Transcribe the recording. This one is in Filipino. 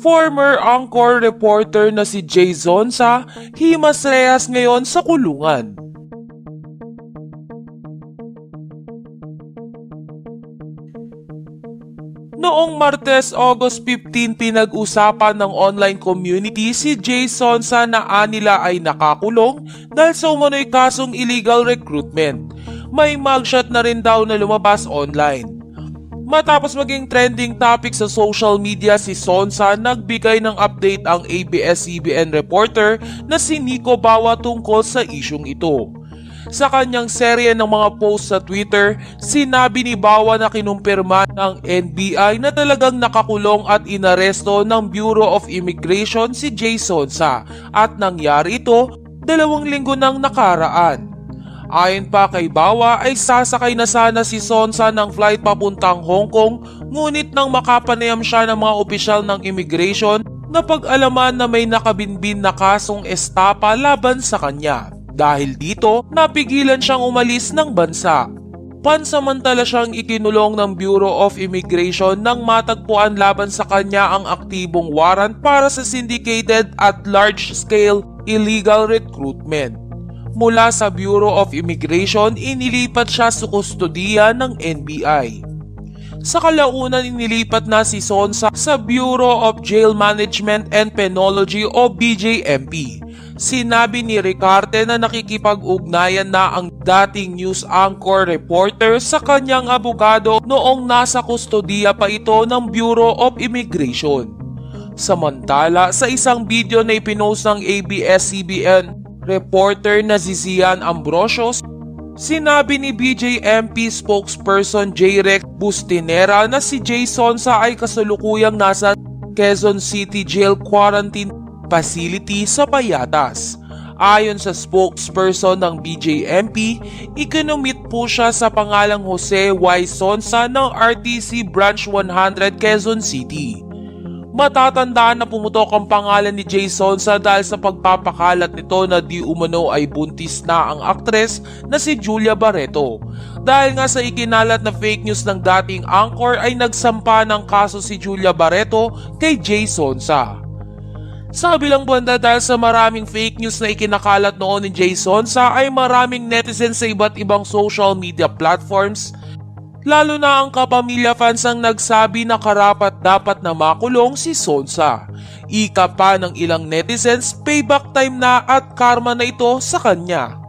Former Anchor reporter na si Jay Zonza, himas rehas ngayon sa kulungan. Noong Martes, August 15, pinag-usapan ng online community si Jay Zonza na anila ay nakakulong dahil sa umano'y kasong illegal recruitment. May mugshot na rin daw na lumabas online. Matapos maging trending topic sa social media si Zonza, nagbigay ng update ang ABS-CBN reporter na si Nico Bawa tungkol sa isyung ito. Sa kanyang serye ng mga post sa Twitter, sinabi ni Bawa na kinumpirma ng NBI na talagang nakakulong at inaresto ng Bureau of Immigration si Jay Zonza at nangyari ito 2 linggo nang nakaraan. Ayon pa kay Bawa ay sasakay na sana si Zonza ng flight papuntang Hong Kong, ngunit nang makapanayam siya ng mga opisyal ng immigration, napag-alaman na may nakabinbin na kasong estapa laban sa kanya. Dahil dito, napigilan siyang umalis ng bansa. Pansamantala siyang ikinulong ng Bureau of Immigration nang matagpuan laban sa kanya ang aktibong warrant para sa syndicated at large-scale illegal recruitment. Mula sa Bureau of Immigration, inilipat siya sa kustodiya ng NBI. Sa kalaunan, inilipat na si Zonza sa Bureau of Jail Management and Penology o BJMP. Sinabi ni Ricarte na nakikipag-ugnayan na ang dating news anchor reporter sa kanyang abogado noong nasa kustodiya pa ito ng Bureau of Immigration. Samantala, sa isang video na ipinost ng ABS-CBN reporter na si Zian Ambrosio, sinabi ni BJMP spokesperson J-Rex Bustinera na si Jay Zonza ay kasalukuyang nasa Quezon City Jail Quarantine Facility sa Payatas. Ayon sa spokesperson ng BJMP, ikinumit po siya sa pangalang Jose Y. Zonza ng RTC Branch 100 Quezon City. Matatandaan na pumutok ang pangalan ni Jay Zonza dahil sa pagpapakalat nito na di umano ay buntis na ang aktres na si Julia Barreto. Dahil nga sa ikinalat na fake news ng dating anchor ay nagsampa ng kaso si Julia Barreto kay Jay Zonza. Sa kabilang banda, dahil sa maraming fake news na ikinakalat noon ni Jay Zonza ay maraming netizens sa iba't ibang social media platforms, lalo na ang kapamilya fans ang nagsabi na karapat-dapat na makulong si Zonza. Ika pa ng ilang netizens, payback time na at karma na ito sa kanya.